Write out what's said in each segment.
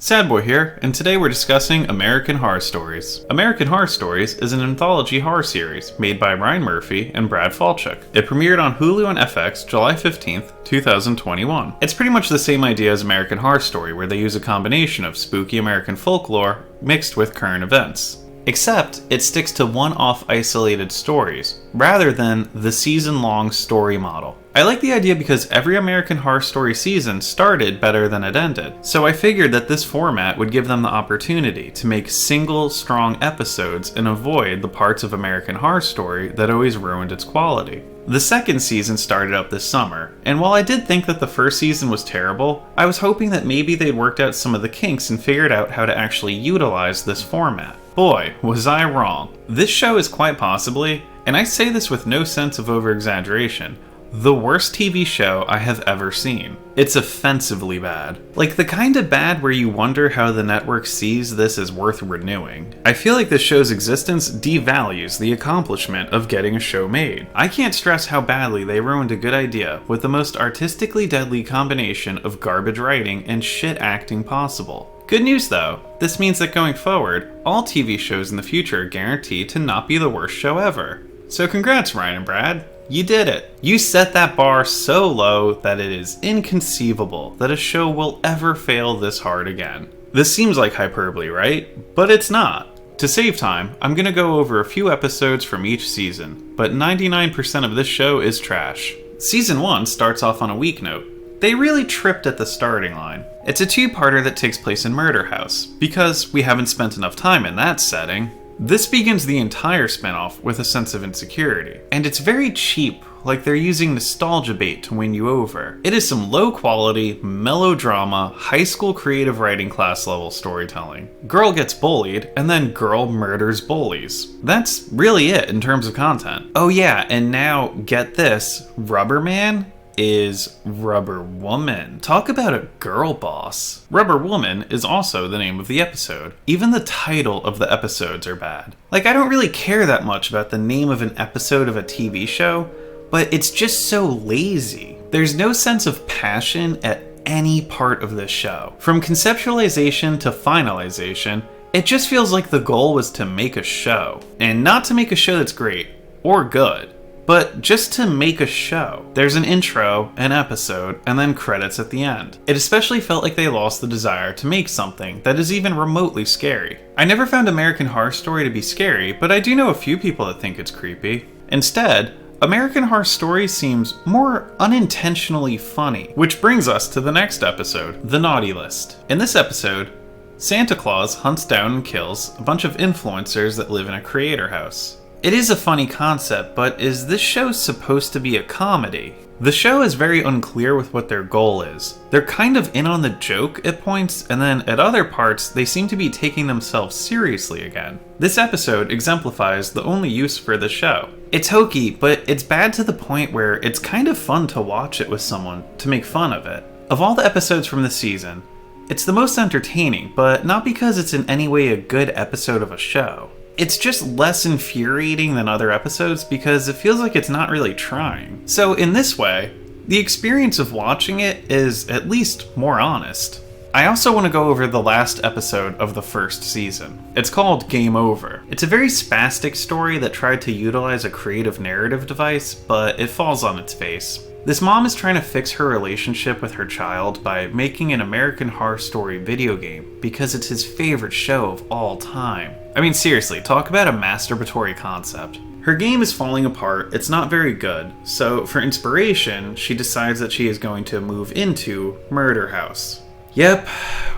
SadBoi here, and today we're discussing American Horror Stories. American Horror Stories is an anthology horror series made by Ryan Murphy and Brad Falchuk. It premiered on HULU and FX July 15th, 2021. It's pretty much the same idea as American Horror Story, where they use a combination of spooky American folklore mixed with current events. Except, it sticks to one-off isolated stories, rather than the season-long story model. I like the idea because every American Horror Story season started better than it ended, so I figured that this format would give them the opportunity to make single, strong episodes and avoid the parts of American Horror Story that always ruined its quality. The second season started up this summer, and while I did think that the first season was terrible, I was hoping that maybe they'd worked out some of the kinks and figured out how to actually utilize this format. Boy, was I wrong. This show is quite possibly, and I say this with no sense of over-exaggeration, the worst TV show I have ever seen. It's offensively bad. Like the kind of bad where you wonder how the network sees this as worth renewing. I feel like this show's existence devalues the accomplishment of getting a show made. I can't stress how badly they ruined a good idea with the most artistically deadly combination of garbage writing and shit acting possible. Good news though, this means that going forward, all TV shows in the future are guaranteed to not be the worst show ever. So congrats Ryan and Brad. You did it. You set that bar so low that it is inconceivable that a show will ever fail this hard again. This seems like hyperbole, right? But it's not. To save time, I'm gonna go over a few episodes from each season, but 99% of this show is trash. Season 1 starts off on a weak note. They really tripped at the starting line. It's a two-parter that takes place in Murder House, because we haven't spent enough time in that setting. This begins the entire spinoff with a sense of insecurity, and it's very cheap, like they're using nostalgia bait to win you over. It is some low-quality, melodrama, high school creative writing class level storytelling. Girl gets bullied, and then girl murders bullies. That's really it in terms of content. Oh yeah, and now, get this, Rubber Man is Rubber Woman. Talk about a girl boss. Rubber Woman is also the name of the episode. Even the title of the episodes are bad. Like, I don't really care that much about the name of an episode of a TV show, but it's just so lazy. There's no sense of passion at any part of this show. From conceptualization to finalization, it just feels like the goal was to make a show. And not to make a show that's great or good, but just to make a show. There's an intro, an episode, and then credits at the end. It especially felt like they lost the desire to make something that is even remotely scary. I never found American Horror Story to be scary, but I do know a few people that think it's creepy. Instead, American Horror Story seems more unintentionally funny. Which brings us to the next episode, The Naughty List. In this episode, Santa Claus hunts down and kills a bunch of influencers that live in a creator house. It is a funny concept, but is this show supposed to be a comedy? The show is very unclear with what their goal is. They're kind of in on the joke at points, and then at other parts, they seem to be taking themselves seriously again. This episode exemplifies the only use for the show. It's hokey, but it's bad to the point where it's kind of fun to watch it with someone to make fun of it. Of all the episodes from this season, it's the most entertaining, but not because it's in any way a good episode of a show. It's just less infuriating than other episodes because it feels like it's not really trying. So in this way, the experience of watching it is at least more honest. I also want to go over the last episode of the first season. It's called Game Over. It's a very spastic story that tried to utilize a creative narrative device, but it falls on its face. This mom is trying to fix her relationship with her child by making an American Horror Story video game because it's his favorite show of all time. I mean, seriously, talk about a masturbatory concept. Her game is falling apart, it's not very good, so for inspiration, she decides that she is going to move into Murder House. Yep,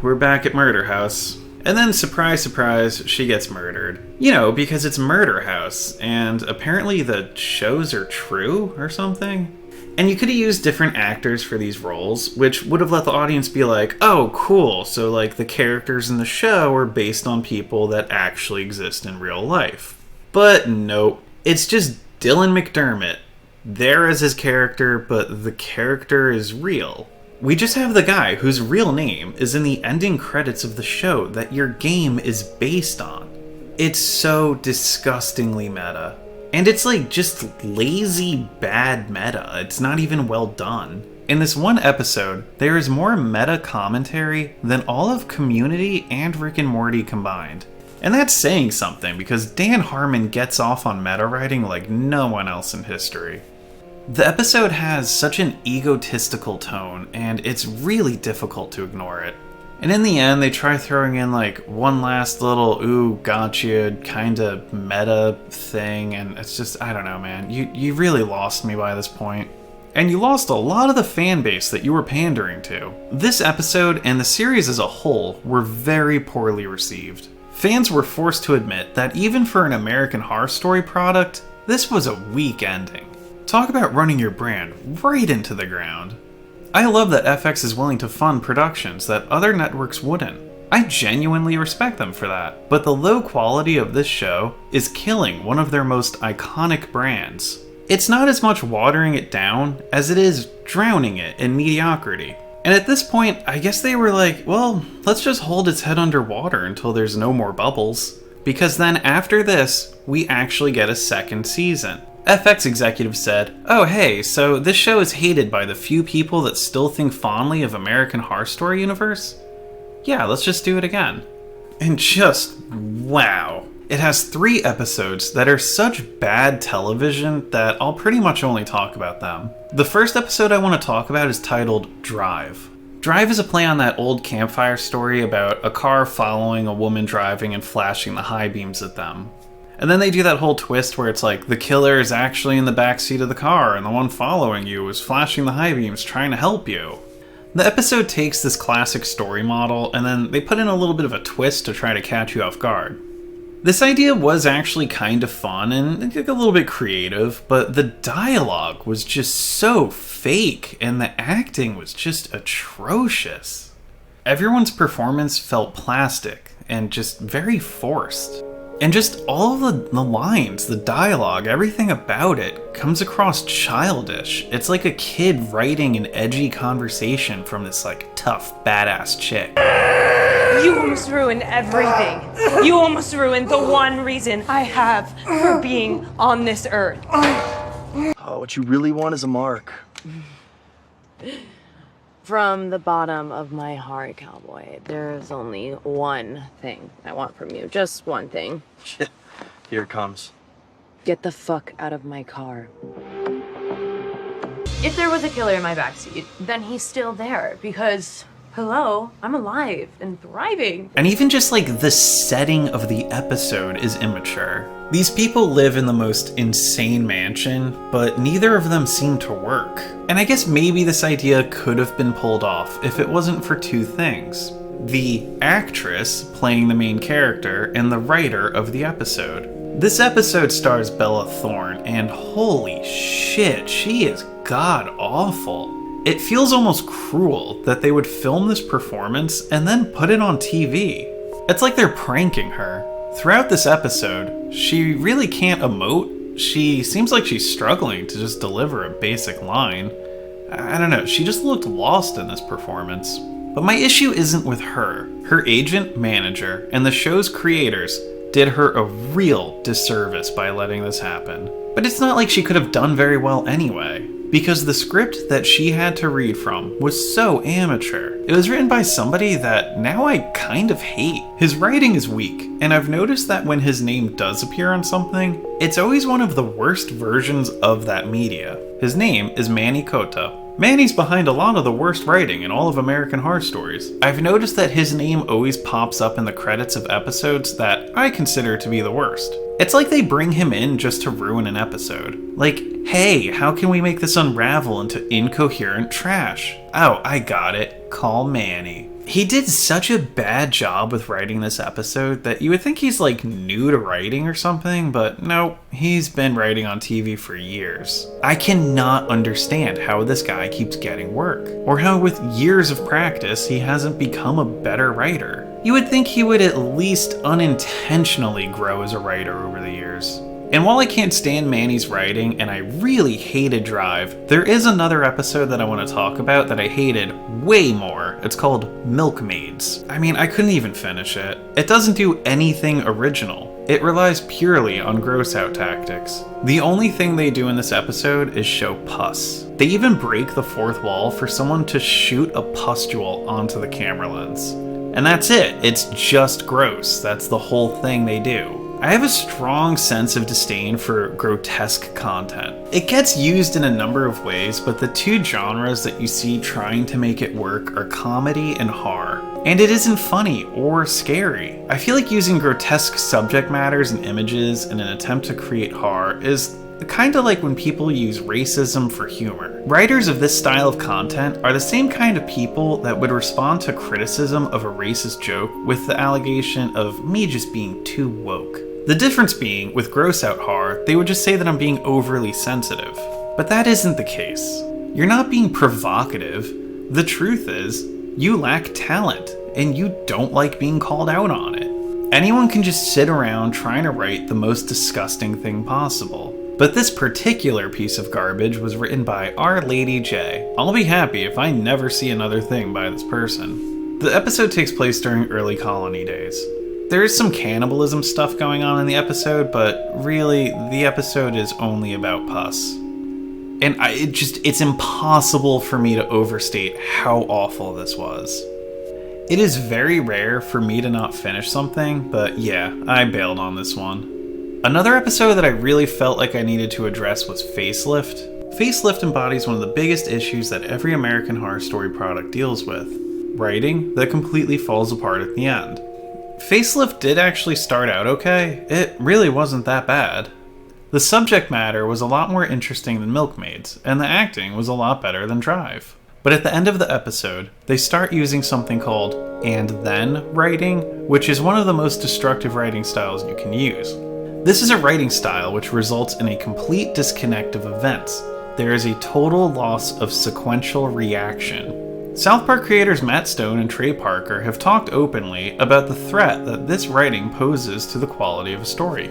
we're back at Murder House. And then, surprise, surprise, she gets murdered. You know, because it's Murder House, and apparently the shows are true or something? And you could have used different actors for these roles, which would have let the audience be like, oh, cool, so like the characters in the show are based on people that actually exist in real life. But nope, it's just Dylan McDermott, there as his character, but the character is real. We just have the guy whose real name is in the ending credits of the show that your game is based on. It's so disgustingly meta. And it's like just lazy, bad meta. It's not even well done. In this one episode, there is more meta commentary than all of Community and Rick and Morty combined. And that's saying something, because Dan Harmon gets off on meta writing like no one else in history. The episode has such an egotistical tone, and it's really difficult to ignore it. And in the end, they try throwing in like one last little ooh, gotcha kinda meta thing, and it's just, I don't know, man. You really lost me by this point. And you lost a lot of the fan base that you were pandering to. This episode and the series as a whole were very poorly received. Fans were forced to admit that even for an American Horror Story product, this was a weak ending. Talk about running your brand right into the ground. I love that FX is willing to fund productions that other networks wouldn't. I genuinely respect them for that, but the low quality of this show is killing one of their most iconic brands. It's not as much watering it down as it is drowning it in mediocrity. And at this point, I guess they were like, well, let's just hold its head underwater until there's no more bubbles. Because then after this, we actually get a second season. FX executives said, oh hey, so this show is hated by the few people that still think fondly of American Horror Story universe? Yeah, let's just do it again. And just, wow. It has 3 episodes that are such bad television that I'll pretty much only talk about them. The first episode I want to talk about is titled Drive. Drive is a play on that old campfire story about a car following a woman driving and flashing the high beams at them. And then they do that whole twist where it's like the killer is actually in the backseat of the car and the one following you is flashing the high beams trying to help you. The episode takes this classic story model and then they put in a little bit of a twist to try to catch you off guard. This idea was actually kind of fun and a little bit creative, but the dialogue was just so fake and the acting was just atrocious. Everyone's performance felt plastic and just very forced. And just all the lines, the dialogue, everything about it comes across childish. It's like a kid writing an edgy conversation from this like tough, badass chick. You almost ruined everything. You almost ruined the one reason I have for being on this earth. Oh, what you really want is a mark. From the bottom of my heart, cowboy, there's only one thing I want from you. Just one thing. Here it comes. Get the fuck out of my car. If there was a killer in my backseat, then he's still there because, hello, I'm alive and thriving. And even just like the setting of the episode is immature. These people live in the most insane mansion, but neither of them seem to work. And I guess maybe this idea could have been pulled off if it wasn't for 2 things. The actress playing the main character and the writer of the episode. This episode stars Bella Thorne, and holy shit, she is god-awful. It feels almost cruel that they would film this performance and then put it on TV. It's like they're pranking her. Throughout this episode, she really can't emote. She seems like she's struggling to just deliver a basic line. I don't know, she just looked lost in this performance. But my issue isn't with her. Her agent, manager, and the show's creators did her a real disservice by letting this happen. But it's not like she could have done very well anyway, because the script that she had to read from was so amateur. It was written by somebody that now I kind of hate. His writing is weak, and I've noticed that when his name does appear on something, it's always one of the worst versions of that media. His name is Manny Cotta. Manny's behind a lot of the worst writing in all of American Horror Stories. I've noticed that his name always pops up in the credits of episodes that I consider to be the worst. It's like they bring him in just to ruin an episode. Like, hey, how can we make this unravel into incoherent trash? Oh, I got it. Call Manny. He did such a bad job with writing this episode that you would think he's like new to writing or something, but no, he's been writing on TV for years. I cannot understand how this guy keeps getting work, or how with years of practice he hasn't become a better writer. You would think he would at least unintentionally grow as a writer over the years. And while I can't stand Manny's writing, and I really hated Drive, there is another episode that I want to talk about that I hated way more. It's called Milkmaids. I mean, I couldn't even finish it. It doesn't do anything original. It relies purely on gross out tactics. The only thing they do in this episode is show pus. They even break the fourth wall for someone to shoot a pustule onto the camera lens. And that's it, it's just gross. That's the whole thing they do. I have a strong sense of disdain for grotesque content. It gets used in a number of ways, but the two genres that you see trying to make it work are comedy and horror. And it isn't funny or scary. I feel like using grotesque subject matters and images in an attempt to create horror is kinda like when people use racism for humor. Writers of this style of content are the same kind of people that would respond to criticism of a racist joke with the allegation of me just being too woke. The difference being, with gross out horror, they would just say that I'm being overly sensitive. But that isn't the case. You're not being provocative. The truth is, you lack talent, and you don't like being called out on it. Anyone can just sit around trying to write the most disgusting thing possible. But this particular piece of garbage was written by Our Lady J. I'll be happy if I never see another thing by this person. The episode takes place during early colony days. There is some cannibalism stuff going on in the episode, but really, the episode is only about pus. And it's impossible for me to overstate how awful this was. It is very rare for me to not finish something, but yeah, I bailed on this one. Another episode that I really felt like I needed to address was Facelift. Facelift embodies one of the biggest issues that every American Horror Story product deals with: writing that completely falls apart at the end. Facelift did actually start out okay. It really wasn't that bad. The subject matter was a lot more interesting than Milkmaids, and the acting was a lot better than Drive. But at the end of the episode, they start using something called "and then" writing, which is one of the most destructive writing styles you can use. This is a writing style which results in a complete disconnect of events. There is a total loss of sequential reaction. South Park creators Matt Stone and Trey Parker have talked openly about the threat that this writing poses to the quality of a story.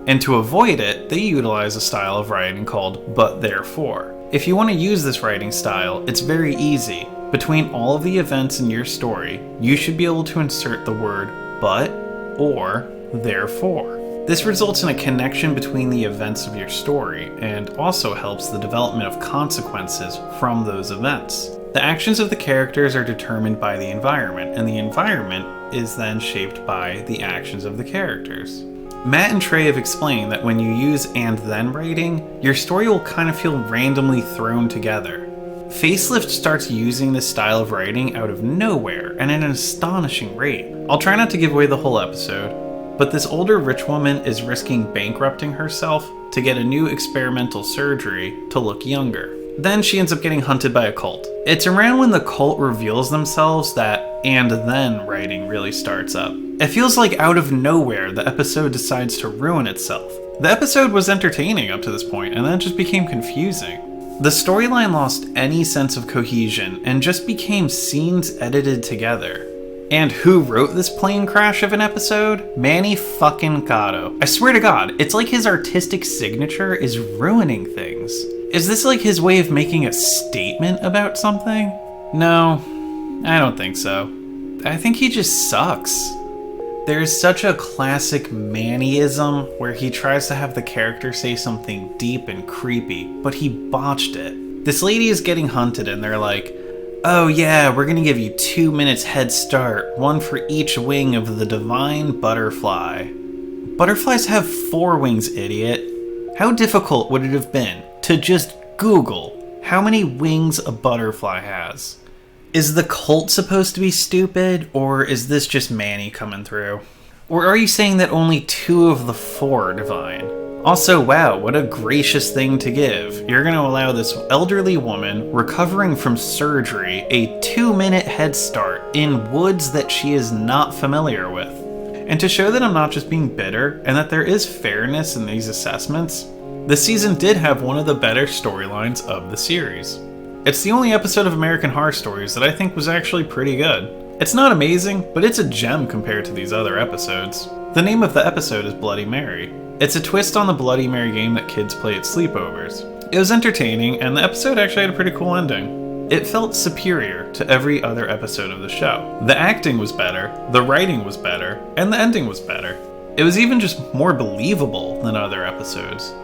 And to avoid it, they utilize a style of writing called "but therefore." If you want to use this writing style, it's very easy. Between all of the events in your story, you should be able to insert the word "but" or "therefore." This results in a connection between the events of your story and also helps the development of consequences from those events. The actions of the characters are determined by the environment, and the environment is then shaped by the actions of the characters. Matt and Trey have explained that when you use "and then" writing, your story will kind of feel randomly thrown together. Facelift starts using this style of writing out of nowhere and at an astonishing rate. I'll try not to give away the whole episode, but this older rich woman is risking bankrupting herself to get a new experimental surgery to look younger. Then she ends up getting hunted by a cult. It's around when the cult reveals themselves that "and then" writing really starts up. It feels like out of nowhere the episode decides to ruin itself. The episode was entertaining up to this point, and then it just became confusing. The storyline lost any sense of cohesion and just became scenes edited together. And who wrote this plane crash of an episode? Manny fucking Cotto. I swear to God, it's like his artistic signature is ruining things. Is this like his way of making a statement about something? No, I don't think so. I think he just sucks. There's such a classic Mannyism where he tries to have the character say something deep and creepy, but he botched it. This lady is getting hunted and they're like, "Oh yeah, we're gonna give you 2 minutes head start, one for each wing of the divine butterfly." Butterflies have 4 wings, idiot. How difficult would it have been to just Google how many wings a butterfly has? Is the cult supposed to be stupid, or is this just Manny coming through? Or are you saying that only 2 of the 4 are divine? Also, wow, what a gracious thing to give. You're going to allow this elderly woman recovering from surgery a 2-minute head start in woods that she is not familiar with. And to show that I'm not just being bitter and that there is fairness in these assessments, this season did have one of the better storylines of the series. It's the only episode of American Horror Stories that I think was actually pretty good. It's not amazing, but it's a gem compared to these other episodes. The name of the episode is Bloody Mary. It's a twist on the Bloody Mary game that kids play at sleepovers. It was entertaining, and the episode actually had a pretty cool ending. It felt superior to every other episode of the show. The acting was better, the writing was better, and the ending was better. It was even just more believable than other episodes.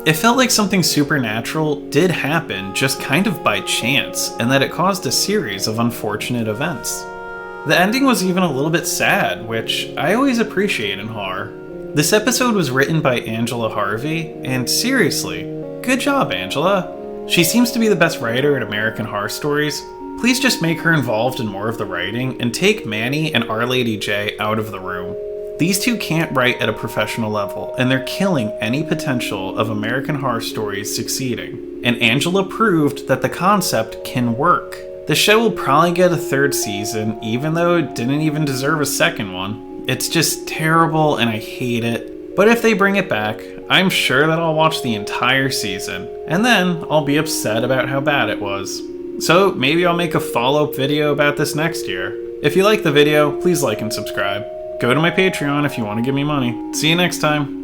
It felt like something supernatural did happen just kind of by chance, and that it caused a series of unfortunate events. The ending was even a little bit sad, which I always appreciate in horror. This episode was written by Angela Harvey, and seriously, good job, Angela. She seems to be the best writer at American Horror Stories. Please just make her involved in more of the writing, and take Manny and Our Lady J out of the room. These two can't write at a professional level, and they're killing any potential of American Horror Stories succeeding. And Angela proved that the concept can work. The show will probably get a third season, even though it didn't even deserve a second one. It's just terrible and I hate it. But if they bring it back, I'm sure that I'll watch the entire season, and then I'll be upset about how bad it was. So maybe I'll make a follow-up video about this next year. If you like the video, please like and subscribe. Go to my Patreon if you want to give me money. See you next time.